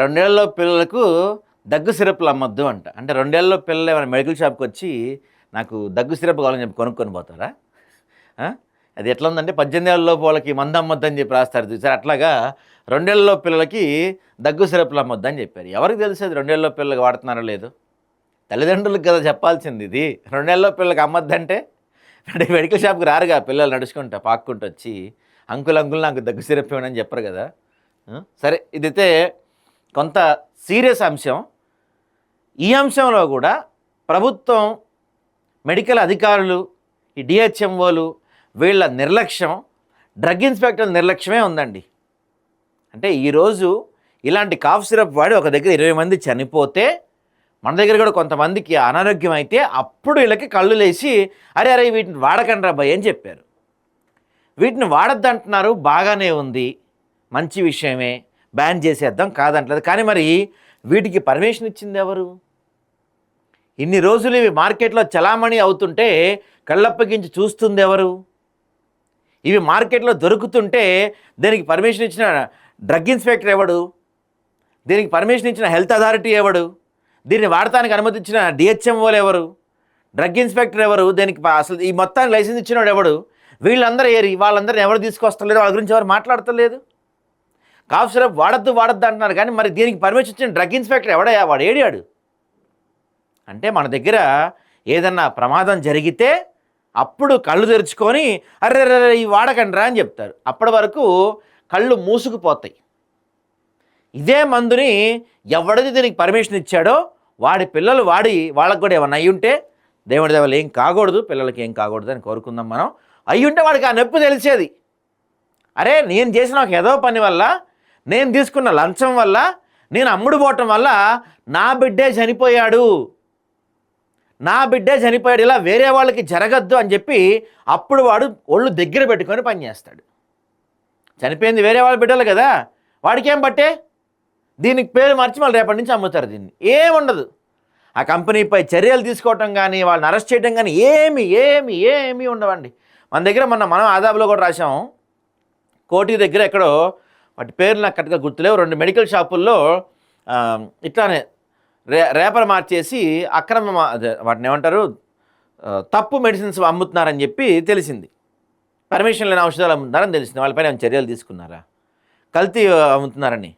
రెండేళ్లలో పిల్లలకు దగ్గు సిరప్లు అమ్మొద్దు అంట. అంటే రెండేళ్లలో పిల్లలు ఏమైనా మెడికల్ షాప్కి వచ్చి నాకు దగ్గు సిరప్ కావాలని చెప్పి కొనుక్కొని పోతారా? అది ఎట్లా ఉందంటే 18 ఏళ్ళలోపు వాళ్ళకి మందు అమ్మొద్దని చెప్పి రాస్తారు చూసారు. అట్లాగా రెండేళ్లలో పిల్లలకి దగ్గు సిరప్లు అమ్మొద్దని చెప్పారు. ఎవరికి తెలుసు అది రెండేళ్లలో పిల్లలకి వాడుతున్నారో లేదు? తల్లిదండ్రులకు కదా చెప్పాల్సింది. ఇది రెండేళ్లలో పిల్లలకి అమ్మొద్దంటే అంటే మెడికల్ షాప్కి రారుగా పిల్లలు నడుచుకుంటా పాక్కుంటూ వచ్చి అంకుల్ నాకు దగ్గు సిరప్ ఇవ్వండి అని చెప్పరు కదా. సరే, ఇదైతే కొంత సీరియస్ అంశం. ఈ అంశంలో కూడా ప్రభుత్వం, మెడికల్ అధికారులు, ఈ డిహెచ్ఎంఓలు వీళ్ళ నిర్లక్ష్యం, డ్రగ్ ఇన్స్పెక్టర్ నిర్లక్ష్యమే ఉందండి. అంటే ఈరోజు ఇలాంటి కాఫ్ సిరప్ వాడి ఒక దగ్గర 20 మంది చనిపోతే మన దగ్గర కూడా కొంతమందికి అనారోగ్యం అయితే అప్పుడు వీళ్ళకి కళ్ళు లేచి అరే వీటిని వాడకండి రా భయ్ అని చెప్పారు. వీటిని వాడద్దంటున్నారు, బాగానే ఉంది, మంచి విషయమే, బ్యాన్ చేసేద్దాం కాదంటలేదు. కానీ మరి వీటికి పర్మిషన్ ఇచ్చింది ఎవరు? ఇన్ని రోజులు ఇవి మార్కెట్లో చలామణి అవుతుంటే కళ్ళప్పగించి చూస్తుంది ఎవరు? ఇవి మార్కెట్లో దొరుకుతుంటే దీనికి పర్మిషన్ ఇచ్చిన డ్రగ్ ఇన్స్పెక్టర్ ఎవడు? దీనికి పర్మిషన్ ఇచ్చిన హెల్త్ అథారిటీ ఎవడు? దీన్ని వాడటానికి అనుమతించిన డిహెచ్ఎంఓలు ఎవరు? డ్రగ్ ఇన్స్పెక్టర్ ఎవరు? దీనికి అసలు ఈ మొత్తానికి లైసెన్స్ ఇచ్చినవాడు ఎవడు? వీళ్ళందరూ వాళ్ళందరిని ఎవరు తీసుకొస్తలేదు, వాళ్ళ గురించి ఎవరు మాట్లాడతలేదు. కాఫ్ సిరప్ వాడద్దు అంటున్నారు, కానీ మరి దీనికి పర్మిషన్ ఇచ్చిన డ్రగ్ ఇన్స్పెక్టర్ ఎవడయ్యా? వాడు ఏడాడు? అంటే మన దగ్గర ఏదన్నా ప్రమాదం జరిగితే అప్పుడు కళ్ళు తెరుచుకొని అర్రే ఇవి వాడకండి రా అని చెప్తారు. అప్పటి వరకు కళ్ళు మూసుకుపోతాయి. ఇదే మందుని ఎవడిది దీనికి పర్మిషన్ ఇచ్చాడో వాడి పిల్లలు వాళ్ళకు కూడా ఏమన్నా అయ్యి ఉంటే దేవుడి దేవలు ఏం కాకూడదు, పిల్లలకి ఏం కాకూడదు అని కోరుకుందాం మనం. అయ్యుంటే వాడికి ఆ నొప్పి తెలిసేది. అరే నేను చేసిన ఒక ఏదో పని వల్ల, నేను తీసుకున్న లంచం వల్ల, నేను అమ్ముడు పోవటం వల్ల నా బిడ్డే చనిపోయాడు, ఇలా వేరే వాళ్ళకి జరగద్దు అని చెప్పి అప్పుడు వాడు ఒళ్ళు దగ్గర పెట్టుకొని పనిచేస్తాడు. చనిపోయింది వేరే వాళ్ళ బిడ్డలు కదా, వాడికేం బట్టే? దీనికి పేరు మార్చి మళ్ళీ రేపటి నుంచి అమ్ముతారు. దీన్ని ఏముండదు. ఆ కంపెనీపై చర్యలు తీసుకోవటం కానీ, వాళ్ళని అరెస్ట్ చేయడం కానీ ఏమీ ఉండవండి. మన దగ్గర మనం ఆదాబులో కూడా రాసాం. కోటి దగ్గర ఎక్కడో, వాటి పేర్లు నాకు కరెక్ట్గా గుర్తులేవు, 2 మెడికల్ షాపుల్లో ఇట్లానే రేపర్ మార్చేసి వాటిని ఏమంటారు, తప్పు మెడిసిన్స్ అమ్ముతున్నారని చెప్పి తెలిసింది. పర్మిషన్ లేని ఔషధాలు అమ్ముతున్నారని తెలిసింది. వాళ్ళపైన చర్యలు తీసుకున్నారా? కల్తీ అమ్ముతున్నారని